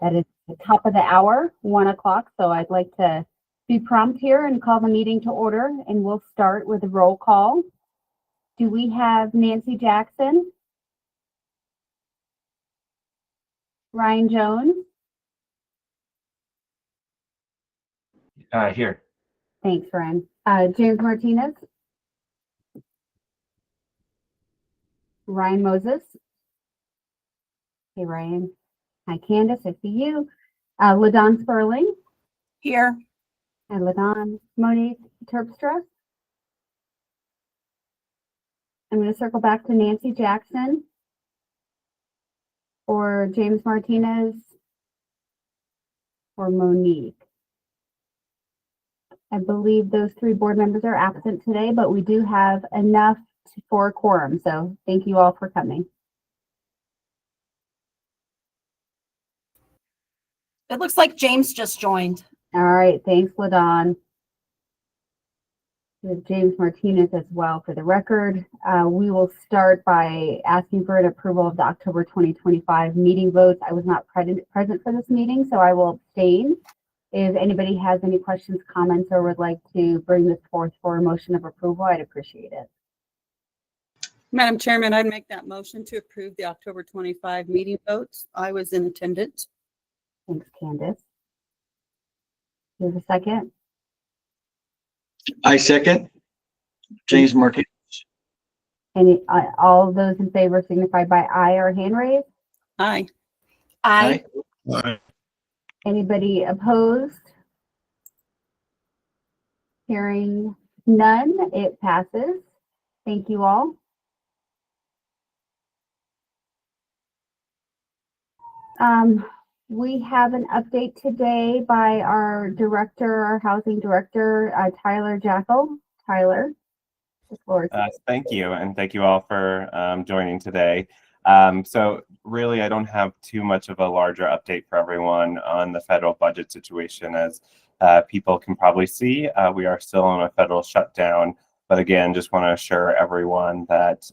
That is the top of the hour, 1 o'clock. So I'd like to be prompt here and call the meeting to order, and we'll start with a roll call. Do we have Nancy Jackson? Ryan Jones? Here. Thanks, Ryan. James Martinez? Ryan Moses? Hey, Ryan. Hi, Candace. I see you. LaDon Sperling? Here. Hi, LaDon. Monique Terpstra? I'm going to circle back to Nancy Jackson or James Martinez or Monique. I believe those three board members are absent today, but we do have enough for a quorum. So thank you all for coming. It looks like James just joined. All right. Thanks, LaDon. James Martinez as well for the record. We will start by asking for an approval of the October 2025 meeting votes. I was not present for this meeting, so I will abstain. If anybody has any questions, comments, or would like to bring this forth for a motion of approval, I'd appreciate it. Madam Chairman, I'd make that motion to approve the October 25 meeting votes. I was in attendance. Thanks, Candace. Do you have a second? I second. James Martinez. Any, all of those in favor signify by aye or hand raise. Aye. Aye. Aye. Anybody opposed? Hearing none, it passes. Thank you all. We have an update today by our director, our housing director, Tyler Jackal. Tyler, the floor is yours. Thank you, and thank you all for joining today. So really, I don't have too much of a larger update for everyone on the federal budget situation. As people can probably see, we are still on a federal shutdown. But again, just want to assure everyone that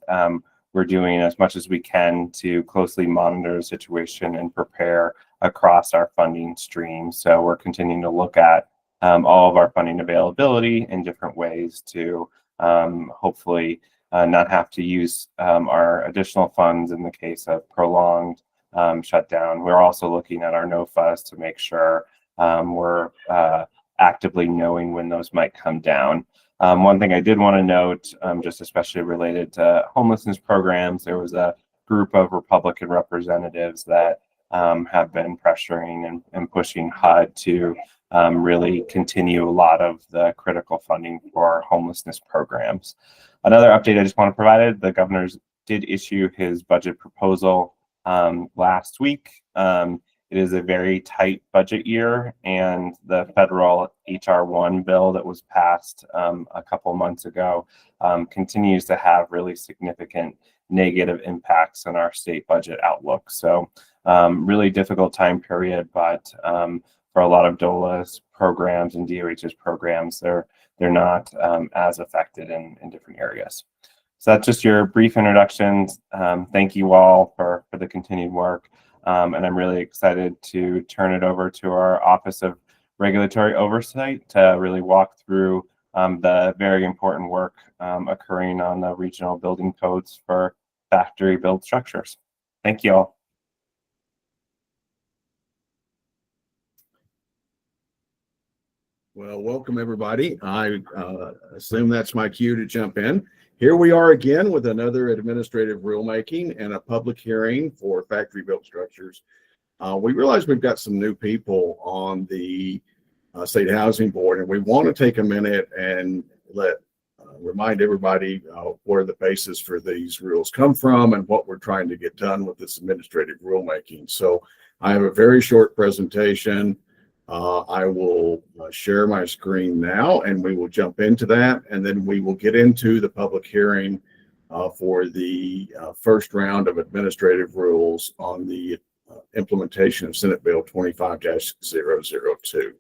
we're doing as much as we can to closely monitor the situation and prepare across our funding streams. So we're continuing to look at all of our funding availability in different ways to hopefully not have to use our additional funds in the case of prolonged shutdown. We're also looking at our NOFAs to make sure we're actively knowing when those might come down. One thing I did want to note, just especially related to homelessness programs, there was a group of Republican representatives that have been pressuring and pushing HUD to really continue a lot of the critical funding for homelessness programs. Another update I just want to provide, the governor did issue his budget proposal last week. It is a very tight budget year, and the federal HR 1 bill that was passed a couple months ago continues to have really significant negative impacts on our state budget outlook. So really difficult time period, but for a lot of DOLA's programs and DOH's programs, they're not as affected in different areas. So that's just your brief introductions. Thank you all for the continued work. And I'm really excited to turn it over to our Office of Regulatory Oversight to really walk through the very important work occurring on the regional building codes for factory built structures. Thank you all. Well, welcome everybody. I assume that's my cue to jump in. Here we are again with another administrative rulemaking and a public hearing for factory built structures. We realize we've got some new people on the State Housing Board, and we want to take a minute and remind everybody where the basis for these rules come from and what we're trying to get done with this administrative rulemaking. So I have a very short presentation. I will share my screen now, and we will jump into that, and then we will get into the public hearing for the first round of administrative rules on the implementation of Senate Bill 25-002.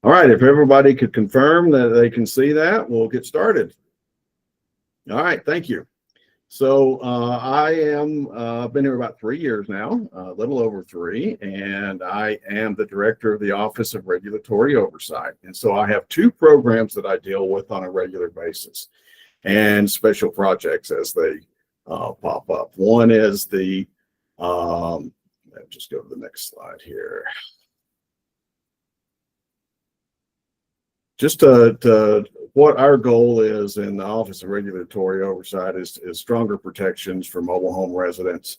All right, if everybody could confirm that they can see that, we'll get started. All right, thank you. So I am been here about 3 years now, a little over 3, and I am the director of the Office of Regulatory Oversight. And so I have 2 programs that I deal with on a regular basis, and special projects as they pop up. One is the just go to the next slide here. Just to what our goal is in the Office of Regulatory Oversight is stronger protections for mobile home residents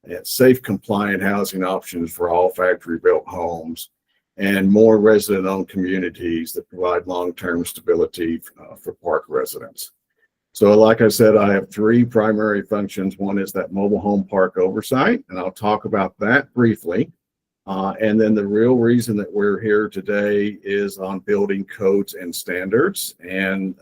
and safe, compliant housing options for all factory-built homes, and more resident-owned communities that provide long-term stability for park residents. So like I said, I have 3 primary functions. One is that mobile home park oversight, and I'll talk about that briefly. And then the real reason that we're here today is on building codes and standards. And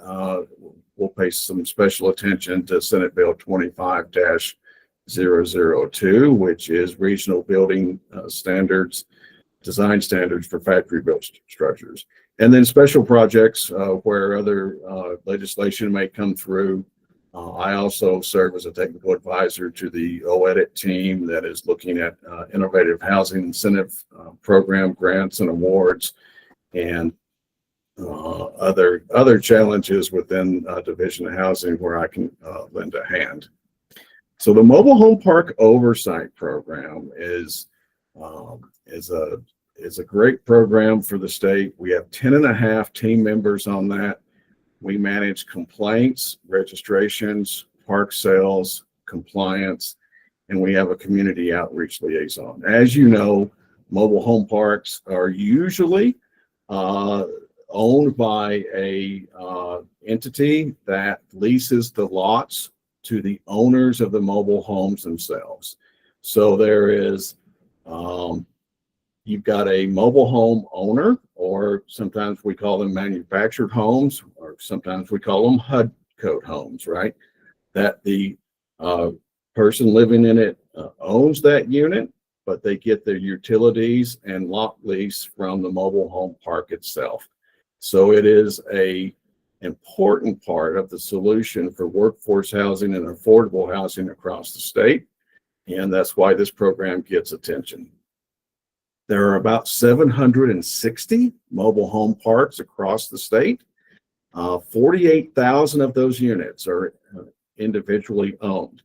we'll pay some special attention to Senate Bill 25-002, which is regional building standards, design standards for factory built structures. And then special projects where other legislation may come through. I also serve as a technical advisor to the OEDIT team that is looking at innovative housing incentive program grants and awards, and other challenges within Division of Housing where I can lend a hand. So the Mobile Home Park Oversight Program is a great program for the state. We have 10.5 team members on that. We manage complaints, registrations, park sales, compliance, and we have a community outreach liaison. As you know, mobile home parks are usually owned by a entity that leases the lots to the owners of the mobile homes themselves. So there is you've got a mobile home owner, or sometimes we call them manufactured homes, or sometimes we call them HUD code homes, right? That the person living in it owns that unit, but they get their utilities and lot lease from the mobile home park itself. So it is an important part of the solution for workforce housing and affordable housing across the state. And that's why this program gets attention. There are about 760 mobile home parks across the state. 48,000 of those units are individually owned.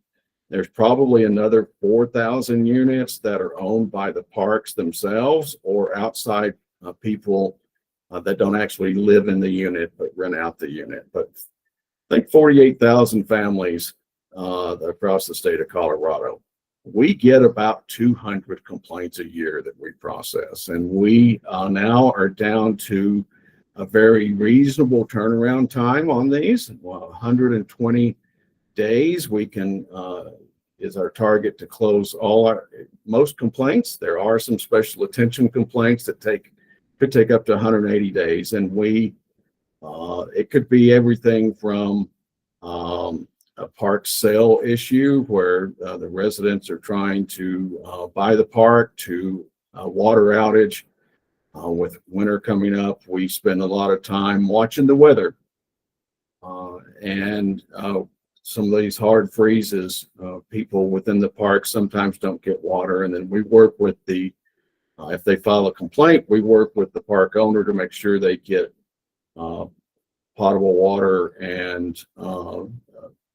There's probably another 4,000 units that are owned by the parks themselves or outside people that don't actually live in the unit but rent out the unit. But I think 48,000 families across the state of Colorado. We get about 200 complaints a year that we process, and we now are down to a very reasonable turnaround time on these. 120 days we can is our target to close most complaints. There are some special attention complaints that could take up to 180 days, and it could be everything from a park sale issue where the residents are trying to buy the park, to water outage. With winter coming up, we spend a lot of time watching the weather, and some of these hard freezes, people within the park sometimes don't get water, and then we work with if they file a complaint, we work with the park owner to make sure they get potable water and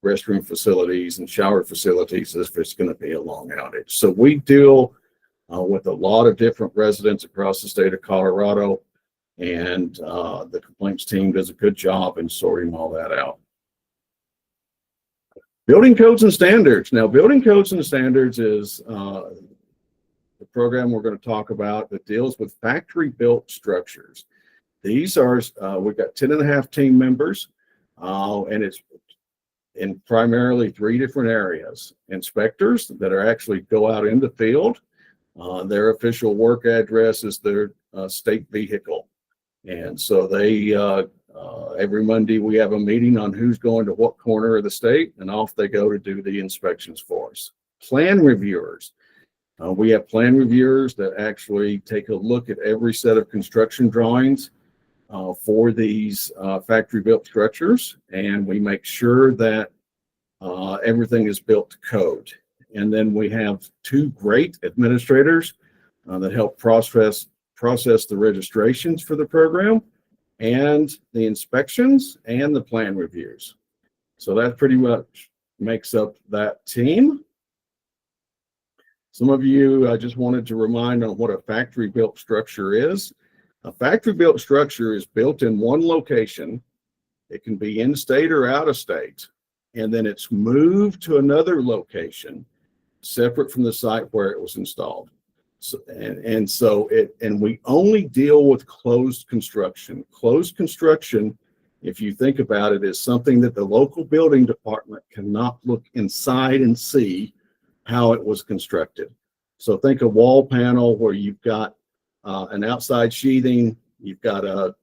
restroom facilities and shower facilities if it's going to be a long outage. So we deal with a lot of different residents across the state of Colorado, and the complaints team does a good job in sorting all that out. Building codes and standards. Now, building codes and standards is the program we're going to talk about that deals with factory built structures. These are, we've got 10.5 team members, and it's in primarily 3 different areas. Inspectors that are actually go out in the field. Their official work address is their state vehicle. And so they, every Monday we have a meeting on who's going to what corner of the state, and off they go to do the inspections for us. Plan reviewers. We have plan reviewers that actually take a look at every set of construction drawings for these factory built structures, and we make sure that everything is built to code. And then we have two great administrators that help process the registrations for the program and the inspections and the plan reviews. So that pretty much makes up that team. Some of you, I just wanted to remind on what a factory built structure is. A factory built structure is built in one location. It can be in state or out of state, and then it's moved to another location separate from the site where it was installed. So, and we only deal with closed construction. Closed construction, if you think about it, is something that the local building department cannot look inside and see how it was constructed. So think a wall panel where you've got an outside sheathing, you've got a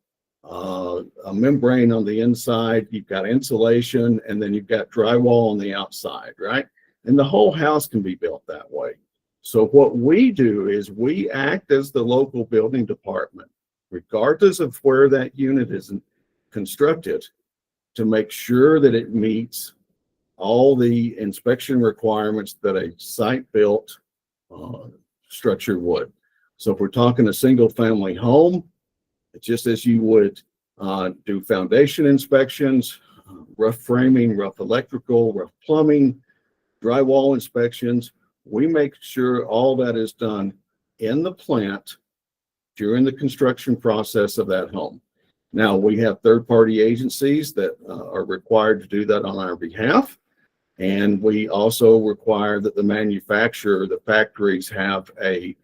membrane on the inside, you've got insulation, and then you've got drywall on the outside, right? And the whole house can be built that way. So what we do is we act as the local building department, regardless of where that unit is constructed, to make sure that it meets all the inspection requirements that a site-built structure would. So if we're talking a single-family home, just as you would do foundation inspections, rough framing, rough electrical, rough plumbing, drywall inspections, we make sure all that is done in the plant during the construction process of that home. Now, we have third-party agencies that are required to do that on our behalf. And we also require that the manufacturer, the factories, have a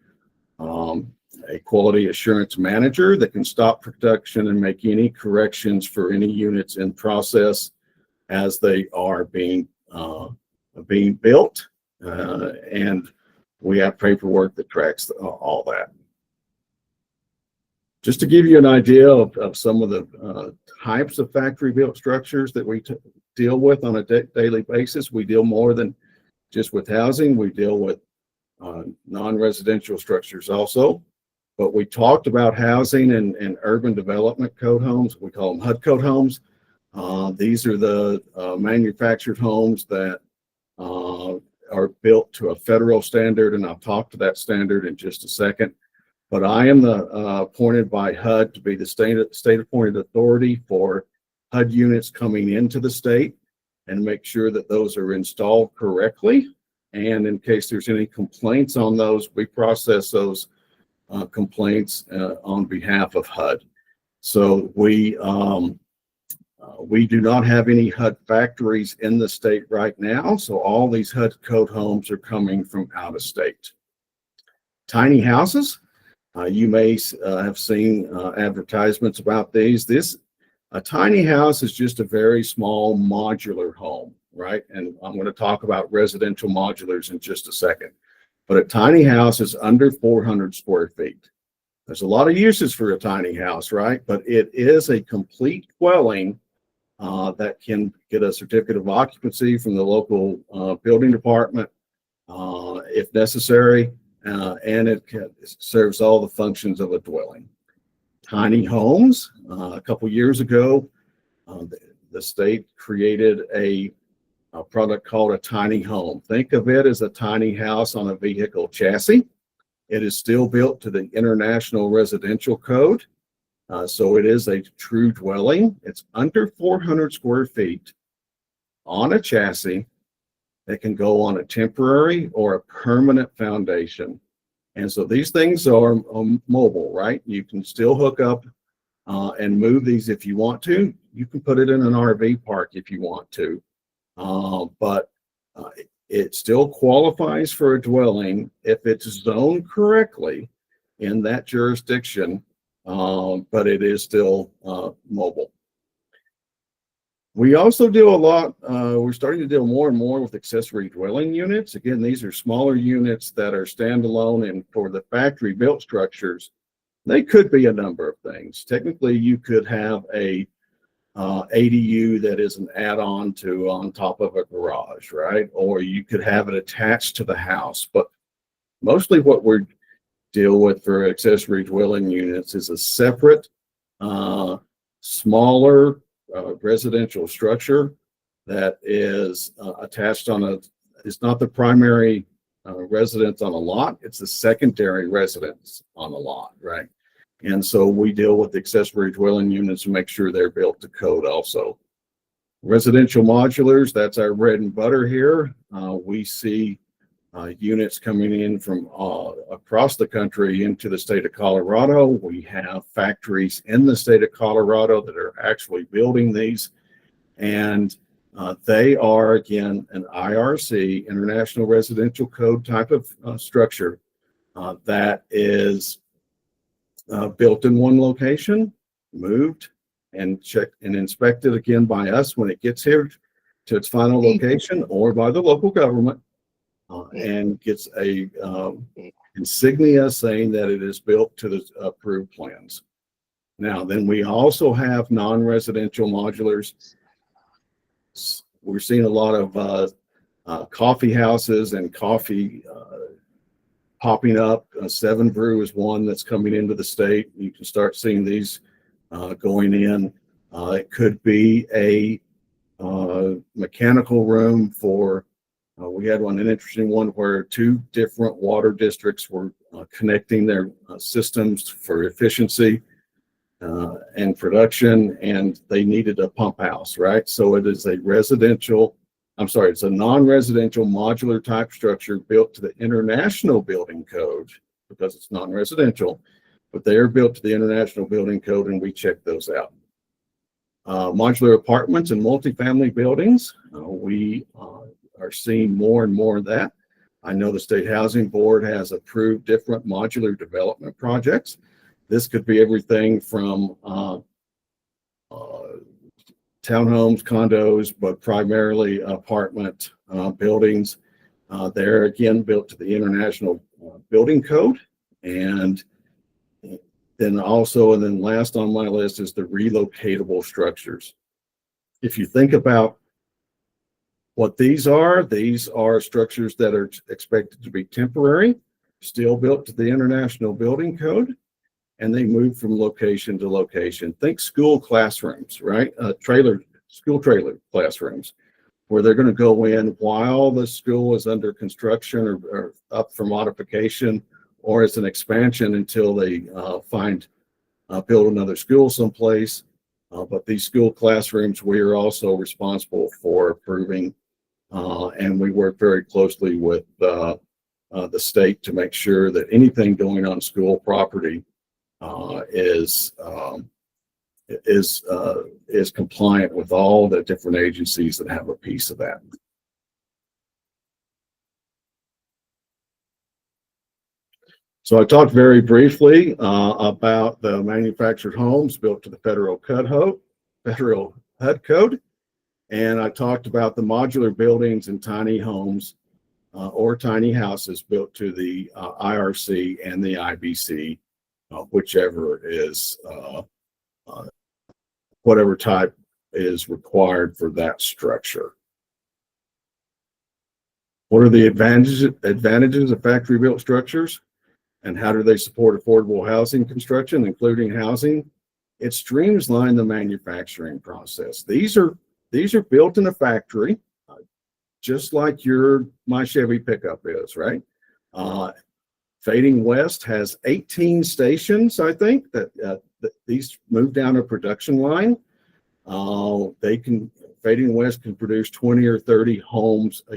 quality assurance manager that can stop production and make any corrections for any units in process as they are being built. And we have paperwork that tracks all that. Just to give you an idea of some of the types of factory built structures that we deal with on a daily basis, we deal more than just with housing. We deal with non-residential structures also. But we talked about housing and urban development code homes. We call them HUD code homes. These are the manufactured homes that are built to a federal standard, and I'll talk to that standard in just a second. But I am appointed by HUD to be the state appointed authority for HUD units coming into the state and make sure that those are installed correctly. And in case there's any complaints on those, we process those complaints on behalf of HUD. So we do not have any HUD factories in the state right now. So all these HUD code homes are coming from out of state. Tiny houses. You may have seen advertisements about these. A tiny house is just a very small modular home, right? And I'm going to talk about residential modulars in just a second. But a tiny house is under 400 square feet. There's a lot of uses for a tiny house, right? But it is a complete dwelling that can get a certificate of occupancy from the local building department if necessary. And it serves all the functions of a dwelling. Tiny homes. A couple years ago, the state created a product called a tiny home. Think of it as a tiny house on a vehicle chassis. It is still built to the International Residential Code. So it is a true dwelling. It's under 400 square feet on a chassis that can go on a temporary or a permanent foundation. And so these things are mobile, right? You can still hook up and move these if you want to. You can put it in an RV park if you want to. But it still qualifies for a dwelling if it's zoned correctly in that jurisdiction, but it is still mobile. We also deal a lot, we're starting to deal more and more with accessory dwelling units. Again, these are smaller units that are standalone, and for the factory built structures, they could be a number of things. Technically, you could have a ADU that is an add-on to on top of a garage, right? Or you could have it attached to the house. But mostly what we're deal with for accessory dwelling units is a separate, smaller residential structure that is attached on it's not the primary residence on a lot, it's the secondary residence on a lot, right? And so we deal with accessory dwelling units and make sure they're built to code also. Residential modulars, that's our bread and butter here. We see units coming in from across the country into the state of Colorado. We have factories in the state of Colorado that are actually building these. And they are, again, an IRC, International Residential Code type of structure that is built in one location, moved, and checked and inspected again by us when it gets here to its final location or by the local government, and gets a insignia saying that it is built to the approved plans. Now, then we also have non-residential modulars. We're seeing a lot of coffee houses and coffee popping up. Seven Brew is one that's coming into the state. You can start seeing these going in. It could be a mechanical room for, we had an interesting one where two different water districts were connecting their systems for efficiency and production, and they needed a pump house, right? So it is a it's a non-residential modular type structure built to the International Building Code because it's non-residential, but they are built to the International Building Code, and we check those out. Modular apartments and multifamily buildings, we are seeing more and more of that. I know the State Housing Board has approved different modular development projects. This could be everything from townhomes, condos, but primarily apartment buildings. They're again built to the International Building Code. And then last on my list is the relocatable structures. If you think about what these are structures that are expected to be temporary, still built to the International Building Code, and they move from location to location. Think school classrooms, right? School trailer classrooms, where they're going to go in while the school is under construction or up for modification, or as an expansion until they build another school someplace. But these school classrooms, we are also responsible for approving, and we work very closely with the state to make sure that anything going on school property is compliant with all the different agencies that have a piece of that. So I talked very briefly about the manufactured homes built to the federal HUD code, and I talked about the modular buildings and tiny homes or tiny houses built to the IRC and the IBC, whichever is whatever type is required for that structure. What are the advantages of factory built structures? And how do they support affordable housing construction, including housing? It streamlines the manufacturing process. These are built in a factory, just like my Chevy pickup is, right? Fading West has 18 stations, I think, that these move down a production line. Fading West can produce 20 or 30 homes a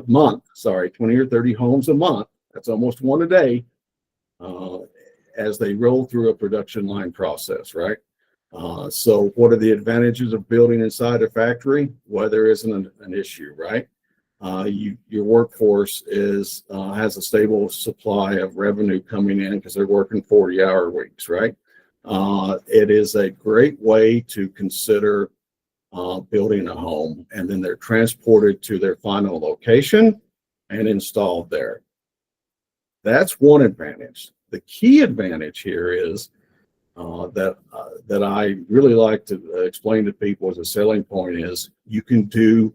month. 20 or 30 homes a month. That's almost one a day. As they roll through a production line process, right? So what are the advantages of building inside a factory? Weather isn't an issue, right? Your workforce has a stable supply of revenue coming in because they're working 40-hour weeks, right? It is a great way to consider building a home, and then they're transported to their final location and installed there. That's one advantage. The key advantage here is that I really like to explain to people as a selling point is you can do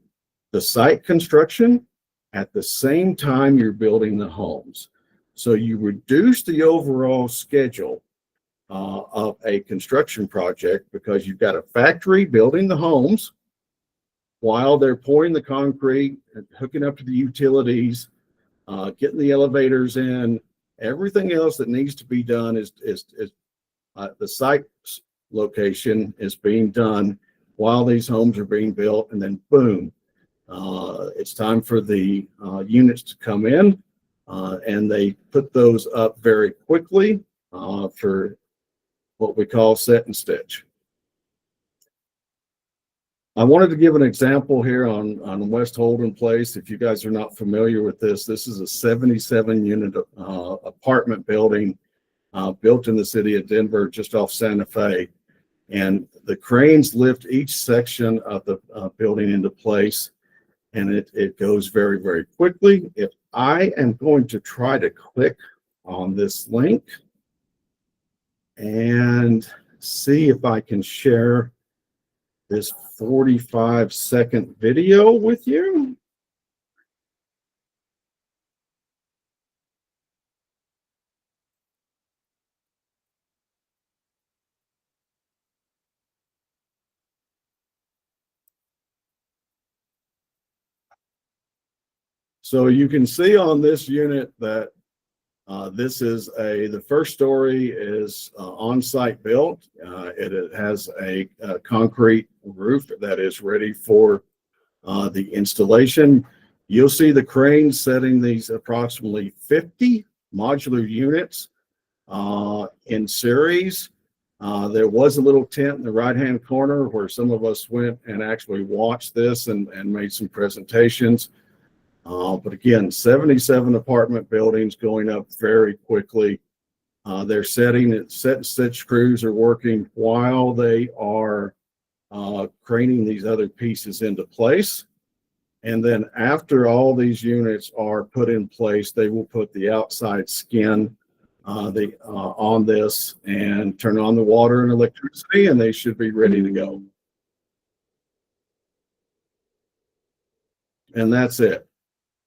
the site construction at the same time you're building the homes. So you reduce the overall schedule of a construction project because you've got a factory building the homes, while they're pouring the concrete and hooking up to the utilities, getting the elevators in, everything else that needs to be done is the site location is being done while these homes are being built, and then boom, it's time for the units to come in, and they put those up very quickly for what we call set and stitch. I wanted to give an example here on West Holden Place. If you guys are not familiar with this, this is a 77-unit apartment building built in the city of Denver, just off Santa Fe. And the cranes lift each section of the building into place, and it goes very, very quickly. If I am going to try to click on this link and see if I can share this 45-second video with you. So you can see on this unit that this is the first story is on-site built. It has a concrete roof that is ready for the installation. You'll see the crane setting these approximately 50 modular units in series. There was a little tent in the right-hand corner where some of us went and actually watched this and made some presentations. But again, 77 apartment buildings going up very quickly. They're set and stitch crews are working while they are craning these other pieces into place. And then after all these units are put in place, they will put the outside skin on this and turn on the water and electricity, and they should be ready to go. And that's it.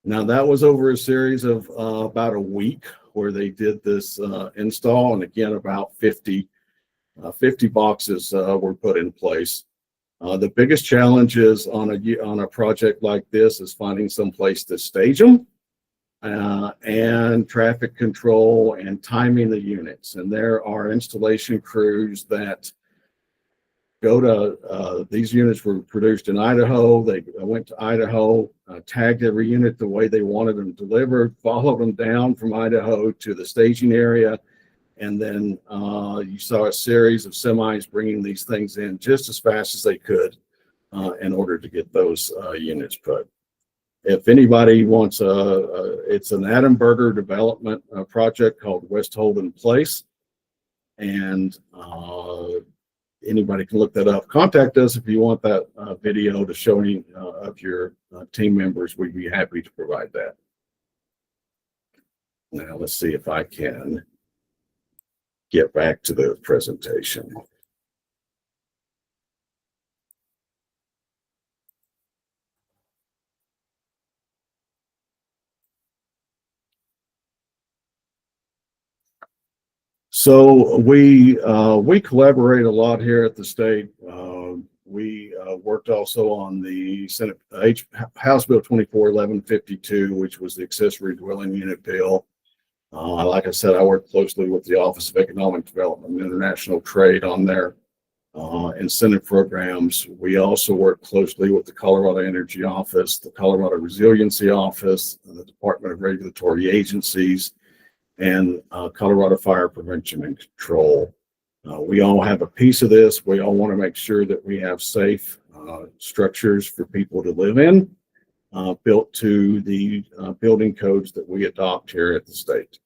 Now that was over a series of about a week where they did this install, and again about 50 boxes were put in place. The biggest challenge is on a project like this is finding some place to stage them, and traffic control and timing the units. And there are installation crews that go to, these units were produced in Idaho. They went to Idaho, tagged every unit the way they wanted them delivered, followed them down from Idaho to the staging area. And then you saw a series of semis bringing these things in just as fast as they could in order to get those units put. If anybody wants it's an Adam Berger development project called West Holden Place. And anybody can look that up. Contact us if you want that video to show any of your team members. We'd be happy to provide that. Now let's see if I can get back to the presentation. So we collaborate a lot here at the state. We worked also on the Senate House Bill 241152, which was the accessory dwelling unit bill. Like I said, I work closely with the Office of Economic Development and International Trade on their incentive programs. We also work closely with the Colorado Energy Office, the Colorado Resiliency Office, and the Department of Regulatory Agencies, and Colorado Fire Prevention and Control. We all have a piece of this. We all want to make sure that we have safe structures for people to live in, built to the building codes that we adopt here at the state.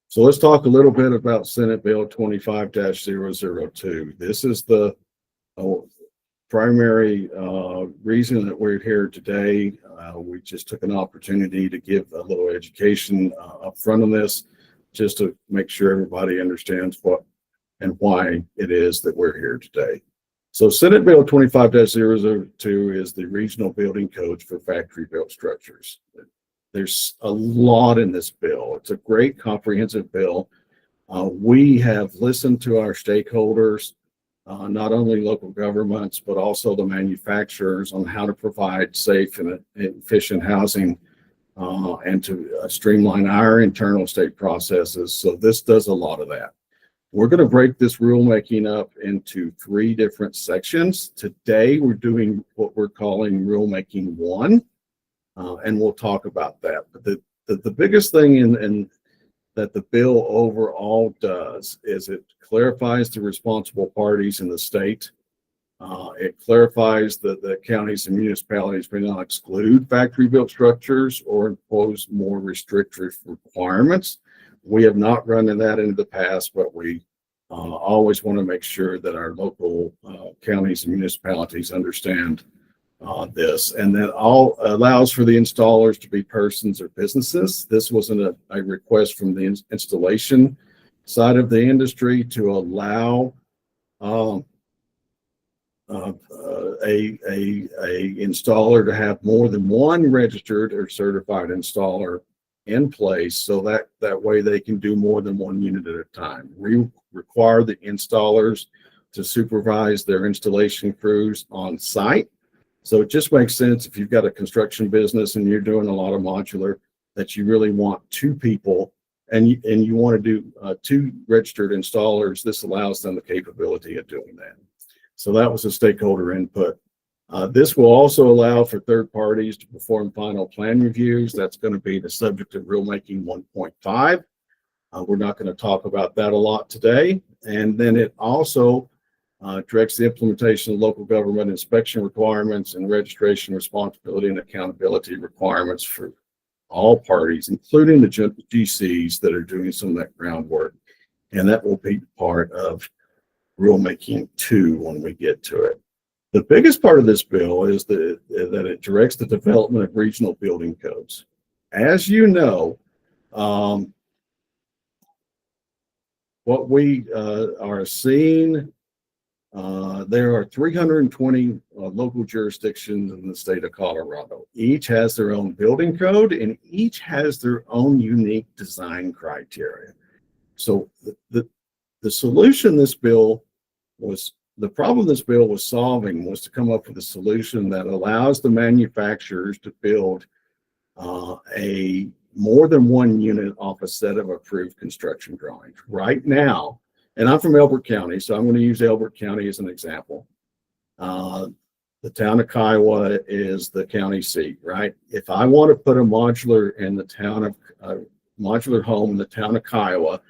So let's talk a little bit about Senate Bill 25-002. This is the primary reason that we're here today. We just took an opportunity to give a little education up front on this, just to make sure everybody understands what and why it is that we're here today. So Senate Bill 25-002 is the regional building codes for factory built structures. There's a lot in this bill. It's a great comprehensive bill. We have listened to our stakeholders. not only local governments, but also the manufacturers on how to provide safe and efficient housing and to streamline our internal state processes. So this does a lot of that. We're going to break this rulemaking up into 3 different sections. Today, we're doing what we're calling rulemaking 1, and we'll talk about that. But the biggest thing in that the bill overall does is it clarifies the responsible parties in the state. It clarifies that the counties and municipalities may not exclude factory-built structures or impose more restrictive requirements. We have not run that into the past, but we always want to make sure that our local counties and municipalities understand this. And that all allows for the installers to be persons or businesses. This wasn't a request from the installation side of the industry to allow a installer to have more than one registered or certified installer in place, so that way they can do more than one unit at a time. We require the installers to supervise their installation crews on site. So it just makes sense if you've got a construction business and you're doing a lot of modular, that you really want 2 people and you want to do 2 registered installers. This allows them the capability of doing that. So that was a stakeholder input. This will also allow for third parties to perform final plan reviews. That's going to be the subject of rulemaking 1.5. We're not going to talk about that a lot today. And then it also directs the implementation of local government inspection requirements and registration responsibility and accountability requirements for all parties, including the GCs that are doing some of that groundwork. And that will be part of rulemaking 2 when we get to it. The biggest part of this bill is that it directs the development of regional building codes. As you know, what we are seeing, there are 320 local jurisdictions in the state of Colorado. Each has their own building code and each has their own unique design criteria. So the solution this bill was, the problem this bill was solving was to come up with a solution that allows the manufacturers to build a more than one unit off a set of approved construction drawings. Right now, and I'm from Elbert County, so I'm going to use Elbert County as an example. The town of Kiowa is the county seat, right? If I want to put a modular in the town of modular home in the town of Kiowa,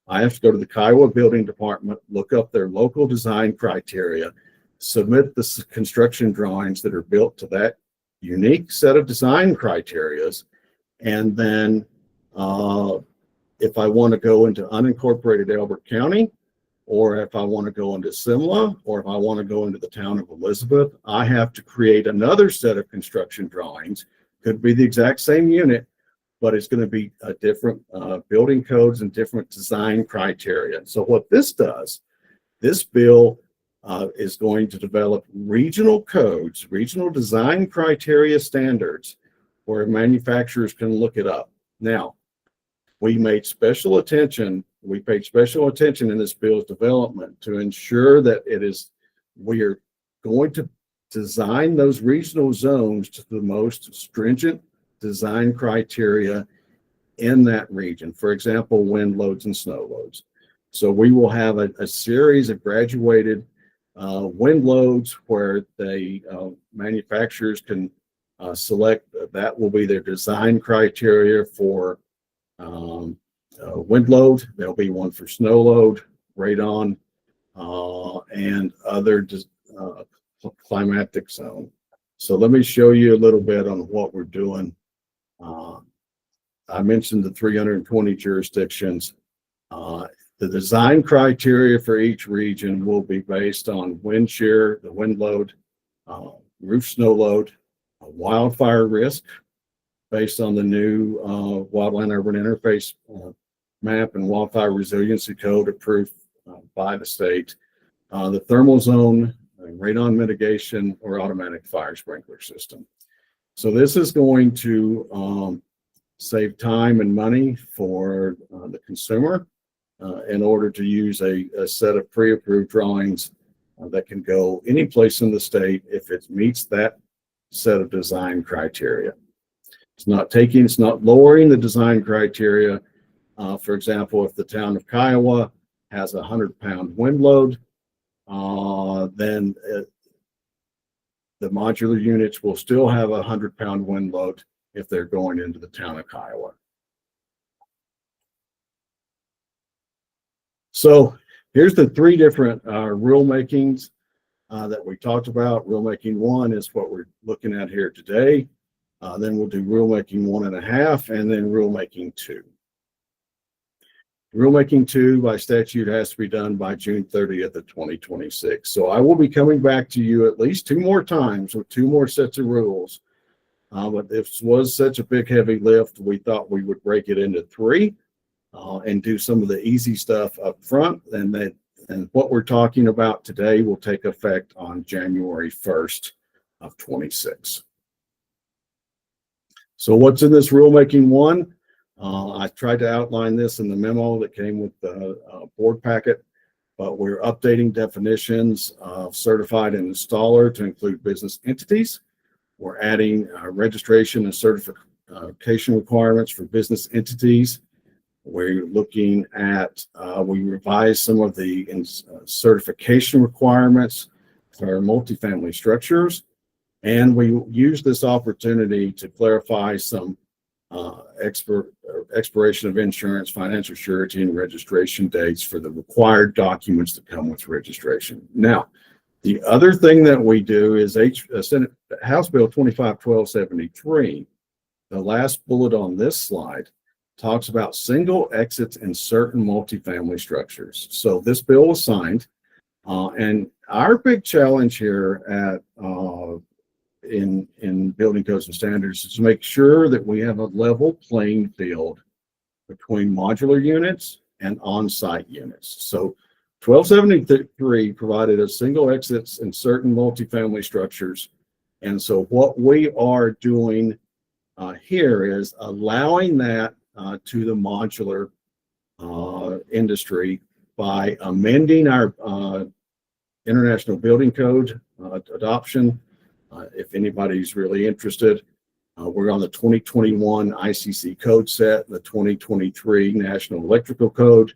I have to go to the Kiowa Building Department, look up their local design criteria, submit the construction drawings that are built to that unique set of design criterias, and then if I want to go into unincorporated Elbert County, or if I want to go into Simla, or if I want to go into the town of Elizabeth, I have to create another set of construction drawings. Could be the exact same unit, but it's going to be a different building codes and different design criteria. So what this does, this bill is going to develop regional codes, regional design criteria standards, where manufacturers can look it up. Now, we paid special attention in this bill's development to ensure that we are going to design those regional zones to the most stringent design criteria in that region. For example, wind loads and snow loads. So we will have a series of graduated wind loads where manufacturers can select, that will be their design criteria for wind load. There'll be one for snow load, radon, and other climatic zone. So let me show you a little bit on what we're doing. I mentioned the 320 jurisdictions. The design criteria for each region will be based on wind shear, the wind load, roof snow load, wildfire risk, based on the new Wildland Urban Interface map and wildfire resiliency code approved by the state, the thermal zone, radon mitigation, or automatic fire sprinkler system. So this is going to save time and money for the consumer in order to use a set of pre-approved drawings that can go any place in the state if it meets that set of design criteria. It's not lowering the design criteria. For example, if the town of Kiowa has a 100-pound wind load, then the modular units will still have a 100-pound wind load if they're going into the town of Kiowa. So here's the three different rulemakings that we talked about. Rulemaking 1 is what we're looking at here today. Then we'll do rulemaking 1.5 and then rulemaking 2. Rulemaking 2 by statute has to be done by June 30th of 2026. So I will be coming back to you at least 2 more times with 2 more sets of rules. But this was such a big heavy lift, we thought we would break it into 3 and do some of the easy stuff up front. And what we're talking about today will take effect on January 1st of 26. So what's in this rulemaking 1? I tried to outline this in the memo that came with the board packet, but we're updating definitions of certified and installer to include business entities. We're adding registration and certification requirements for business entities. We're looking at, we revised some of the certification requirements for multifamily structures. And we use this opportunity to clarify some expiration of insurance, financial surety, and registration dates for the required documents that come with registration. Now, the other thing that we do is House Bill 251273, the last bullet on this slide, talks about single exits in certain multifamily structures. So this bill was signed, and our big challenge here at in building codes and standards is to make sure that we have a level playing field between modular units and on-site units. So 1273 provided a single exits in certain multifamily structures. And so what we are doing here is allowing that to the modular industry by amending our International Building Code adoption. If anybody's really interested, we're on the 2021 ICC code set, the 2023 National Electrical Code,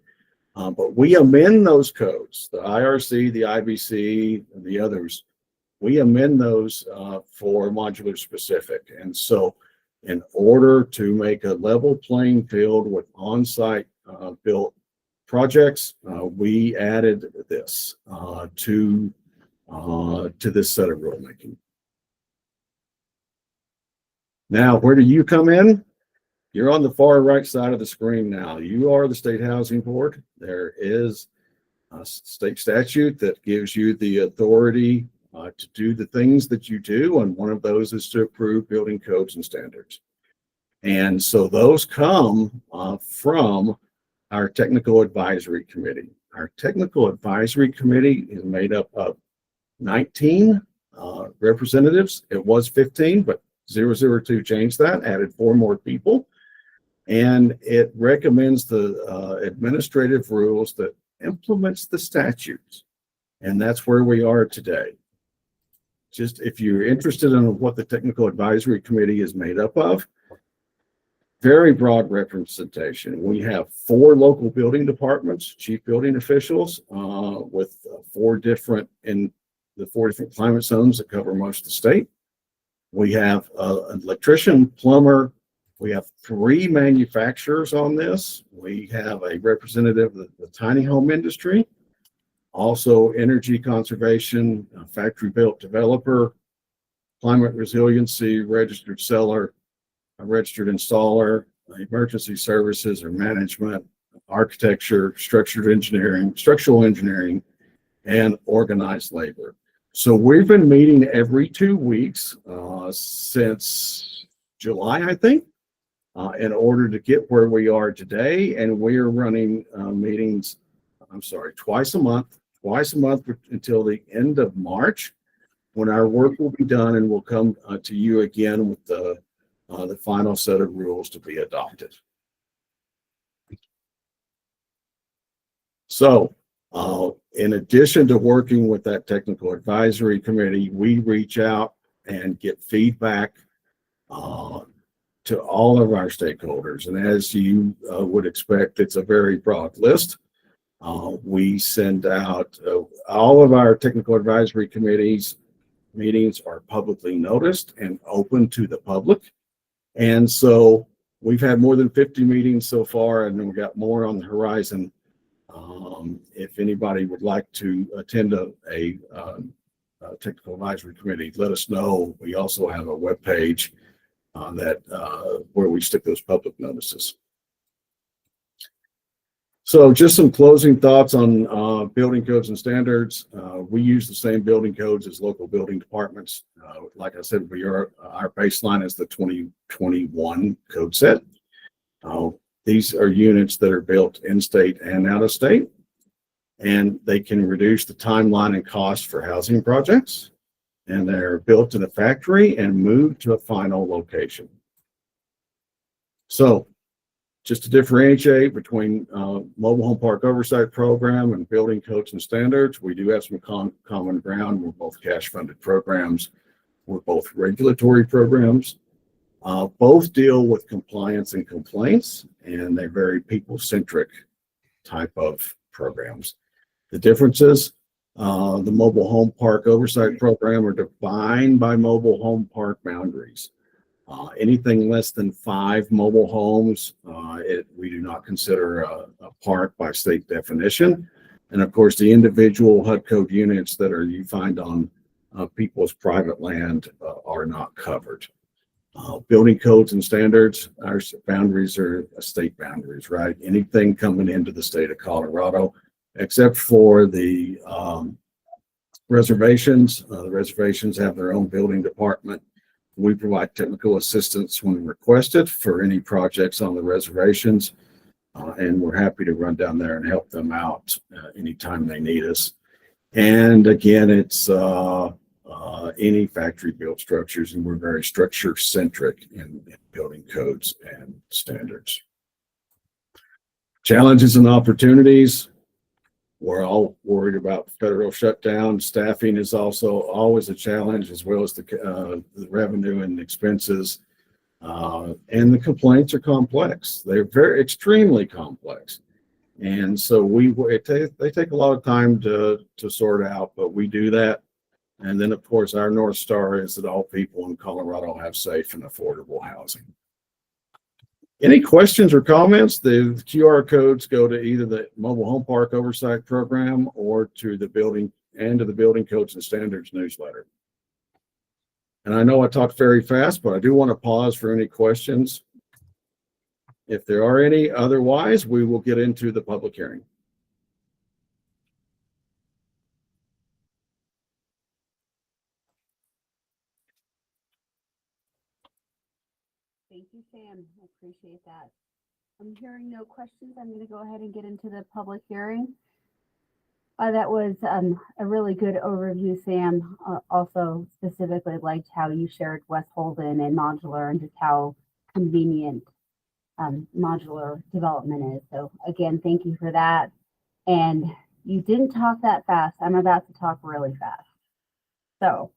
but we amend those codes, the IRC, the IBC, and the others, we amend those for modular specific. And so in order to make a level playing field with on-site built projects, we added this to this set of rulemaking. Now, where do you come in? You're on the far right side of the screen now. You are the State Housing Board. There is a state statute that gives you the authority to do the things that you do, and one of those is to approve building codes and standards. And so those come from our Technical Advisory Committee. Our Technical Advisory Committee is made up of 19 representatives. It was 15, but 002 changed that, added 4 more people, and it recommends the administrative rules that implements the statutes. And that's where we are today. Just if you're interested in what the Technical Advisory Committee is made up of, very broad representation. We have 4 local building departments, chief building officials, with 4 different climate zones that cover most of the state. We have an electrician, plumber. We have 3 manufacturers on this. We have a representative of the tiny home industry, also energy conservation, factory built developer, climate resiliency, registered seller, a registered installer, emergency services or management, architecture, structural engineering, and organized labor. So we've been meeting every 2 weeks since July, I think, in order to get where we are today. And we are running meetings, twice a month until the end of March, when our work will be done and we'll come to you again with the final set of rules to be adopted. So In addition to working with that technical advisory committee, we reach out and get feedback to all of our stakeholders. And as you would expect, it's a very broad list. We send out all of our technical advisory committees meetings are publicly noticed and open to the public. And so we've had more than 50 meetings so far, and we've got more on the horizon. If anybody would like to attend a technical advisory committee, let us know. We also have a webpage where we stick those public notices. So just some closing thoughts on building codes and standards. We use the same building codes as local building departments. Like I said, our baseline is the 2021 code set. These are units that are built in state and out of state, and they can reduce the timeline and cost for housing projects. And they're built in a factory and moved to a final location. So just to differentiate between Mobile Home Park Oversight Program and building codes and standards, we do have some common ground. We're both cash funded programs. We're both regulatory programs. Both deal with compliance and complaints, and they're very people-centric type of programs. The differences, the Mobile Home Park Oversight Program are defined by mobile home park boundaries. Anything less than 5 mobile homes, we do not consider a park by state definition. And of course, the individual HUD code units that you find on people's private land are not covered. Building codes and standards, our boundaries are state boundaries, right? Anything coming into the state of Colorado, except for the reservations. The reservations have their own building department. We provide technical assistance when requested for any projects on the reservations, and we're happy to run down there and help them out anytime they need us. And again, it's any factory built structures, and we're very structure centric in building codes and standards. Challenges and opportunities. We're all worried about federal shutdown. Staffing is also always a challenge, as well as the revenue and expenses. And the complaints are complex. They're extremely complex. And so they take a lot of time to sort out, but we do that. And then, of course, our North Star is that all people in Colorado have safe and affordable housing. Any questions or comments? The QR codes go to either the Mobile Home Park Oversight Program or to the building codes and standards newsletter. And I know I talked very fast, but I do want to pause for any questions. If there are any, otherwise, we will get into the public hearing. Thank you, Sam. I appreciate that. I'm hearing no questions. I'm going to go ahead and get into the public hearing. That was a really good overview, Sam. Also, specifically liked how you shared West Holden and modular and just how convenient modular development is. So again, thank you for that. And you didn't talk that fast. I'm about to talk really fast. So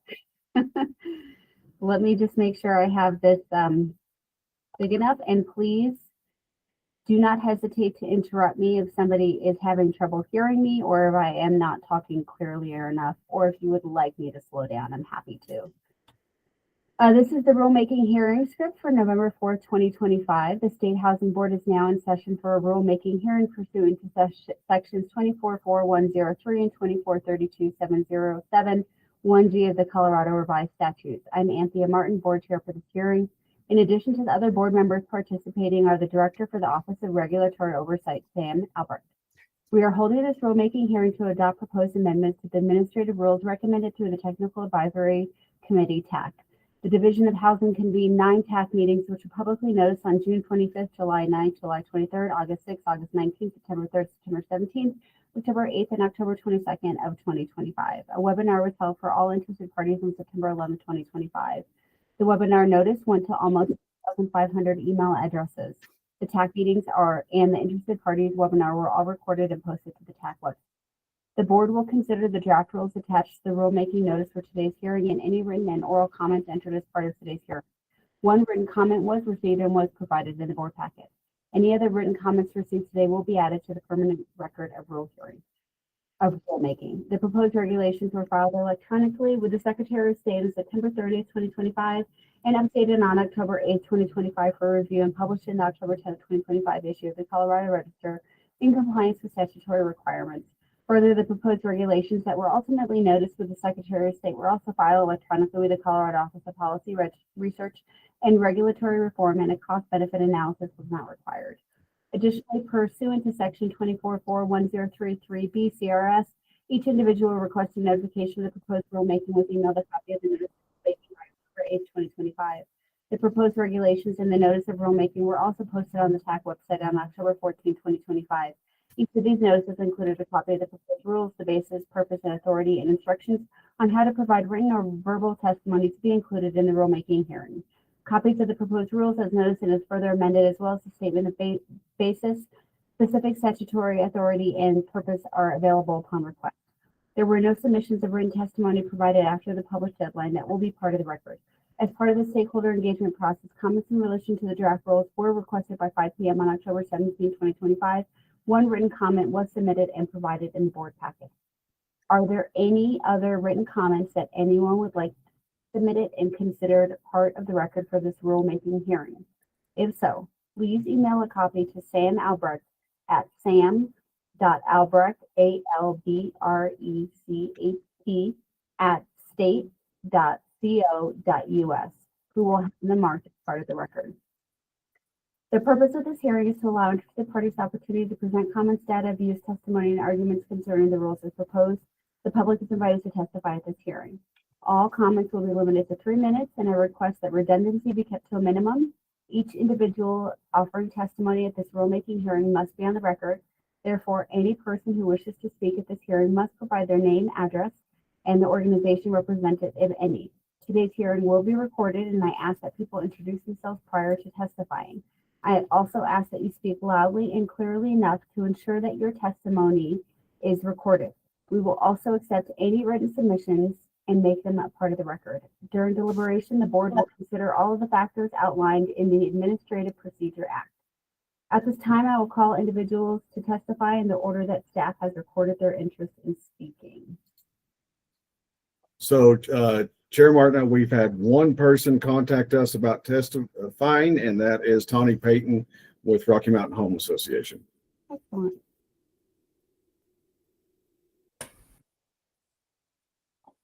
let me just make sure I have this big enough, and please do not hesitate to interrupt me if somebody is having trouble hearing me, or if I am not talking clearly enough, or if you would like me to slow down, I'm happy to. This is the rulemaking hearing script for November 4th, 2025. The State Housing Board is now in session for a rulemaking hearing pursuant to sections 244103 and 2432707, 1G of the Colorado Revised Statutes. I'm Anthea Martin, board chair for this hearing. In addition to the other board members participating are the Director for the Office of Regulatory Oversight, Sam Albert. We are holding this rulemaking hearing to adopt proposed amendments to the administrative rules recommended through the Technical Advisory Committee, TAC. The Division of Housing convened 9 TAC meetings, which were publicly noticed on June 25th, July 9th, July 23rd, August 6th, August 19th, September 3rd, September 17th, October 8th, and October 22nd of 2025. A webinar was held for all interested parties on September 11th, 2025. The webinar notice went to almost 1,500 email addresses. The TAC meetings and the interested parties webinar were all recorded and posted to the TAC website. The board will consider the draft rules attached to the rulemaking notice for today's hearing and any written and oral comments entered as part of today's hearing. One written comment was received and was provided in the board packet. Any other written comments received today will be added to the permanent record of rulemaking. The proposed regulations were filed electronically with the Secretary of State on September 30th, 2025, and updated on October 8th, 2025 for review and published in the October 10th, 2025 issue of the Colorado Register in compliance with statutory requirements. Further, the proposed regulations that were ultimately noticed with the Secretary of State were also filed electronically with the Colorado Office of Policy Research and Regulatory Reform, and a cost-benefit analysis was not required. Additionally, pursuant to Section 24.41033B CRS, each individual requesting notification of the proposed rulemaking was emailed a copy of the notice of rulemaking on October 8th, 2025. The proposed regulations and the notice of rulemaking were also posted on the TAC website on October 14th, 2025. Each of these notices included a copy of the proposed rules, the basis, purpose, and authority, and instructions on how to provide written or verbal testimony to be included in the rulemaking hearing. Copies of the proposed rules as noticed and as further amended, as well as the statement of basis, specific statutory authority, and purpose are available upon request. There were no submissions of written testimony provided after the published deadline that will be part of the record. As part of the stakeholder engagement process, comments in relation to the draft rules were requested by 5 p.m. on October 17, 2025. One written comment was submitted and provided in the board packet. Are there any other written comments that anyone would like submitted and considered part of the record for this rulemaking hearing? If so, please email a copy to Sam Albrecht at sam.albrecht, ALBRECHT, at state.co.us, who will have them marked as part of the record. The purpose of this hearing is to allow interested parties the opportunity to present comments, data, views, testimony, and arguments concerning the rules as proposed. The public is invited to testify at this hearing. All comments will be limited to 3 minutes, and I request that redundancy be kept to a minimum. Each individual offering testimony at this rulemaking hearing must be on the record. Therefore, any person who wishes to speak at this hearing must provide their name, address, and the organization represented, if any. Today's hearing will be recorded, and I ask that people introduce themselves prior to testifying. I also ask that you speak loudly and clearly enough to ensure that your testimony is recorded. We will also accept any written submissions and make them a part of the record. During deliberation, the board will consider all of the factors outlined in the Administrative Procedure Act. At this time, I will call individuals to testify in the order that staff has recorded their interest in speaking. So, Chair Martin, we've had one person contact us about testifying, and that is Tawny Payton with Rocky Mountain Home Association. Excellent.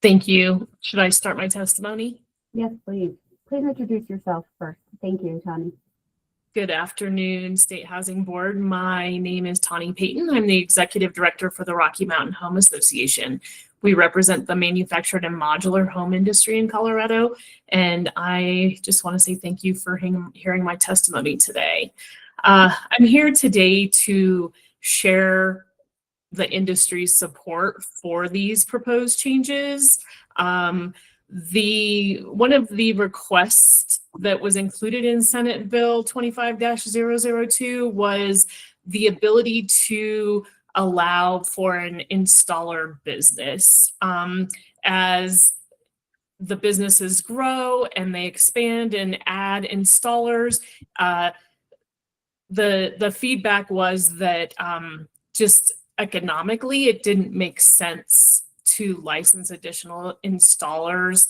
Thank you. Should I start my testimony? Yes, please. Please introduce yourself first. Thank you, Tawny. Good afternoon, State Housing Board. My name is Tawny Payton. I'm the Executive Director for the Rocky Mountain Home Association. We represent the manufactured and modular home industry in Colorado, and I just want to say thank you for hearing my testimony today. I'm here today to share the industry's support for these proposed changes. One of the requests that was included in Senate Bill 25-002 was the ability to allow for an installer business. As the businesses grow and they expand and add installers, the feedback was that just economically, it didn't make sense to license additional installers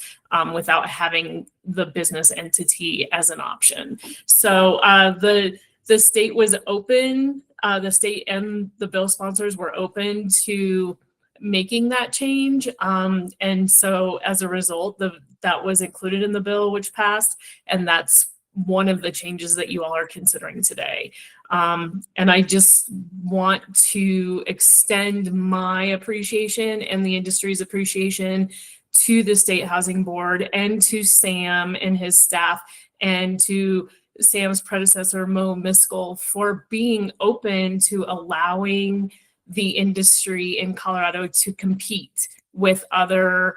without having the business entity as an option. So the state was open, the state and the bill sponsors were open to making that change. And so as a result, that was included in the bill which passed, and that's one of the changes that you all are considering today. And I just want to extend my appreciation and the industry's appreciation to the State Housing Board and to Sam and his staff and to Sam's predecessor, Mo Miskell, for being open to allowing the industry in Colorado to compete with other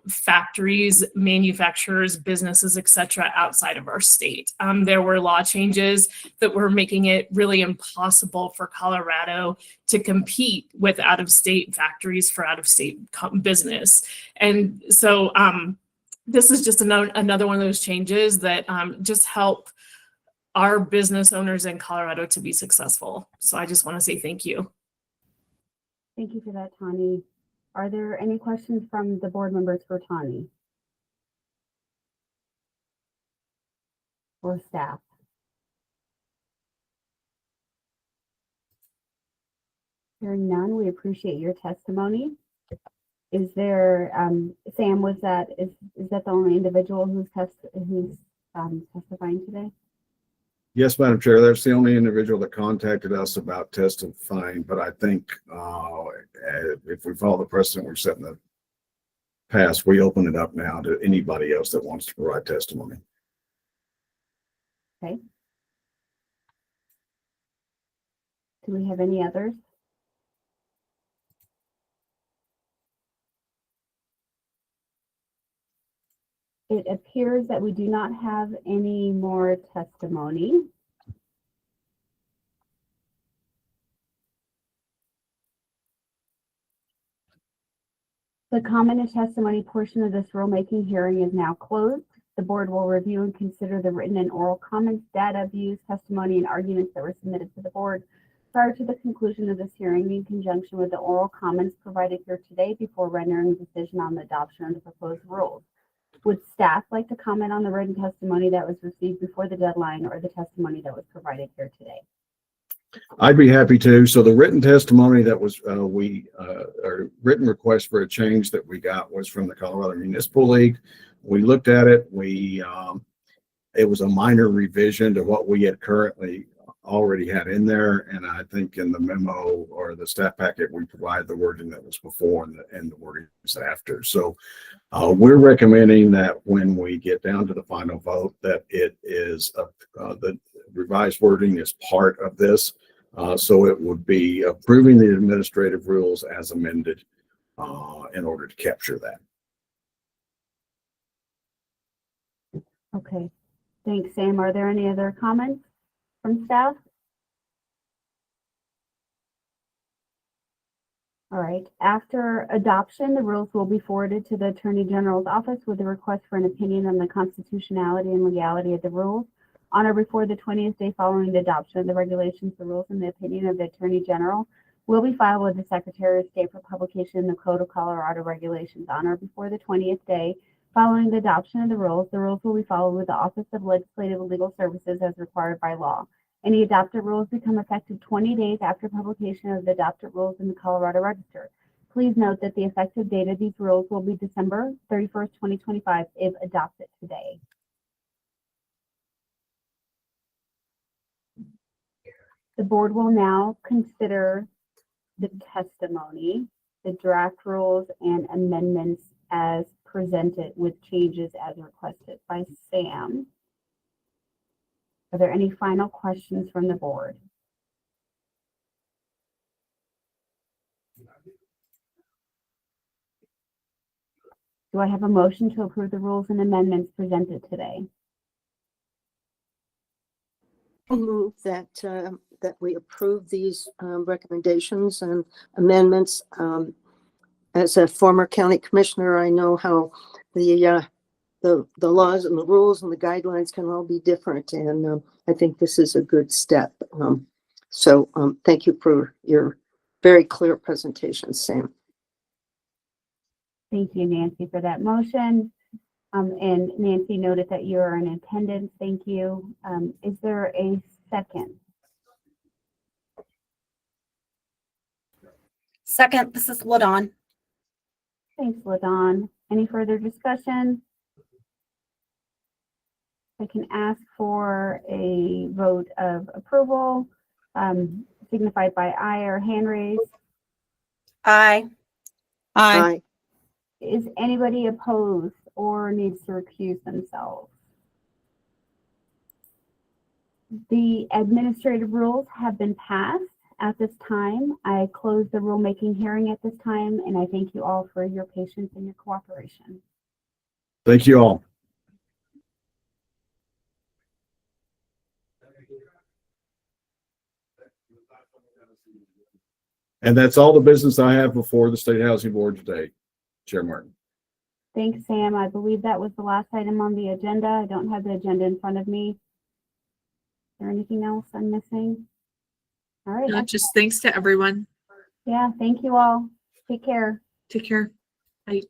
factories, manufacturers, businesses, etc., outside of our state. There were law changes that were making it really impossible for Colorado to compete with out-of-state factories for out-of-state business. And so this is just another one of those changes that just help our business owners in Colorado to be successful. So I just want to say thank you. Thank you for that, Tani. Are there any questions from the board members for Tani? Or staff? Hearing none, we appreciate your testimony. Is there, Sam, is that the only individual who's testifying today? Yes, Madam Chair, that's the only individual that contacted us about testifying, but I think if we follow the precedent we've set in the past, we open it up now to anybody else that wants to provide testimony. Okay. Do we have any others? It appears that we do not have any more testimony. The comment and testimony portion of this rulemaking hearing is now closed. The board will review and consider the written and oral comments, data, views, testimony, and arguments that were submitted to the board prior to the conclusion of this hearing in conjunction with the oral comments provided here today before rendering a decision on the adoption of the proposed rules. Would staff like to comment on the written testimony that was received before the deadline or the testimony that was provided here today? I'd be happy to. So the written testimony that was or written request for a change that we got was from the Colorado Municipal League. We looked at it. It was a minor revision to what we had currently already had in there, and I think in the memo or the staff packet we provide the wording that was before and the wording was after. So we're recommending that when we get down to the final vote that it is the revised wording is part of this. So it would be approving the administrative rules as amended in order to capture that. Okay, thanks, Sam. Are there any other comments from staff? All right, after adoption, the rules will be forwarded to the Attorney General's office with a request for an opinion on the constitutionality and legality of the rules. On or before the 20th day following the adoption of the regulations, the rules and the opinion of the Attorney General will be filed with the Secretary of State for publication in the Code of Colorado Regulations. On or before the 20th day following the adoption of the rules will be followed with the Office of Legislative and Legal Services as required by law. Any adopted rules become effective 20 days after publication of the adopted rules in the Colorado Register. Please note that the effective date of these rules will be December 31st, 2025 if adopted today. The board will now consider the testimony, the draft rules, and amendments as presented with changes as requested by Sam. Are there any final questions from the board? Do I have a motion to approve the rules and amendments presented today? I'll move that that we approve these recommendations and amendments. As a former county commissioner, I know how the laws and the rules and the guidelines can all be different, and I think this is a good step. So thank you for your very clear presentation, Sam. Thank you, Nancy, for that motion. And Nancy noted that you are in attendance. Thank you. Is there a second? Second, this is LaDawn. Thanks, LaDawn. Any further discussion? I can ask for a vote of approval, signified by aye or hand raise. Aye. Aye. Is anybody opposed or needs to recuse themselves? The administrative rules have been passed at this time. I close the rulemaking hearing at this time, and I thank you all for your patience and your cooperation. Thank you all. And that's all the business I have before the State Housing Board today, Chair Martin. Thanks, Sam. I believe that was the last item on the agenda. I don't have the agenda in front of me. Is there anything else I'm missing? All right. No, just thanks to everyone. Yeah, thank you all. Take care. Take care. Bye.